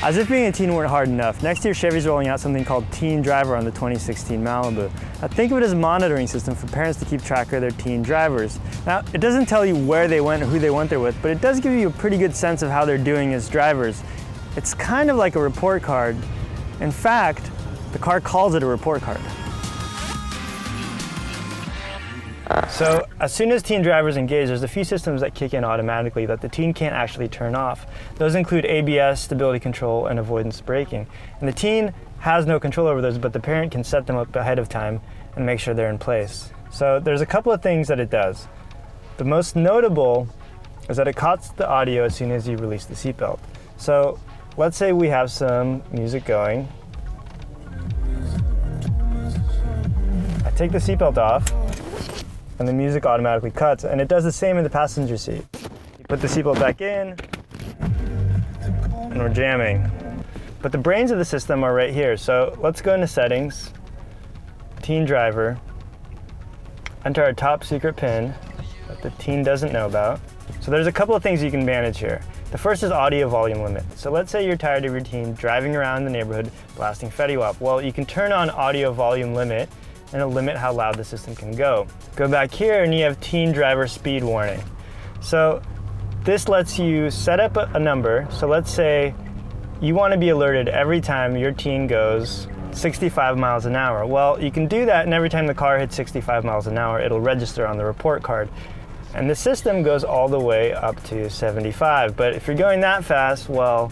As if being a teen weren't hard enough, next year Chevy's rolling out something called Teen Driver on the 2016 Malibu. Now think of it as a monitoring system for parents to keep track of their teen drivers. Now it doesn't tell you where they went or who they went there with, but it does give you a pretty good sense of how they're doing as drivers. It's kind of like a report card. In fact, the car calls it a report card. So as soon as teen drivers engage, there's a few systems that kick in automatically that the teen can't actually turn off. Those include ABS, stability control, and avoidance braking. And the teen has no control over those, but the parent can set them up ahead of time and make sure they're in place. So there's a couple of things that it does. The most notable is that it cuts the audio as soon as you release the seatbelt. So let's say we have some music going. I take the seatbelt off, and the music automatically cuts, and it does the same in the passenger seat. You put the seatbelt back in, and we're jamming. But the brains of the system are right here. So let's go into settings, teen driver, enter our top secret pin that the teen doesn't know about. So there's a couple of things you can manage here. The first is audio volume limit. So let's say you're tired of your teen driving around the neighborhood blasting Fetty Wap. Well, you can turn on audio volume limit and it'll limit how loud the system can go. Go back here and you have teen driver speed warning. So this lets you set up a number. So let's say you want to be alerted every time your teen goes 65 miles an hour. Well, you can do that, and every time the car hits 65 miles an hour, it'll register on the report card. And the system goes all the way up to 75. But if you're going that fast, well,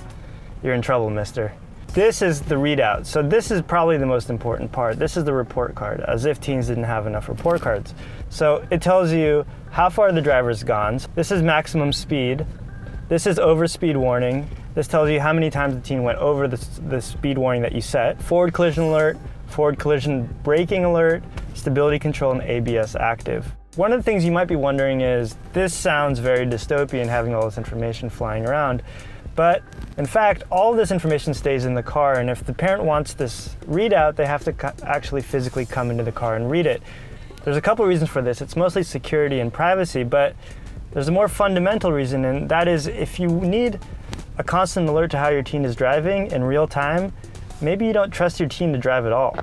you're in trouble, mister. This is the readout. So this is probably the most important part. This is the report card, as if teens didn't have enough report cards. So it tells you how far the driver's gone. This is maximum speed. This is over speed warning. This tells you how many times the teen went over the speed warning that you set. Forward collision alert, forward collision braking alert, stability control, and ABS active. One of the things you might be wondering is, this sounds very dystopian having all this information flying around. But in fact, all of this information stays in the car, and if the parent wants this readout, they have to actually physically come into the car and read it. There's a couple of reasons for this. It's mostly security and privacy, but there's a more fundamental reason, and that is if you need a constant alert to how your teen is driving in real time, maybe you don't trust your teen to drive at all.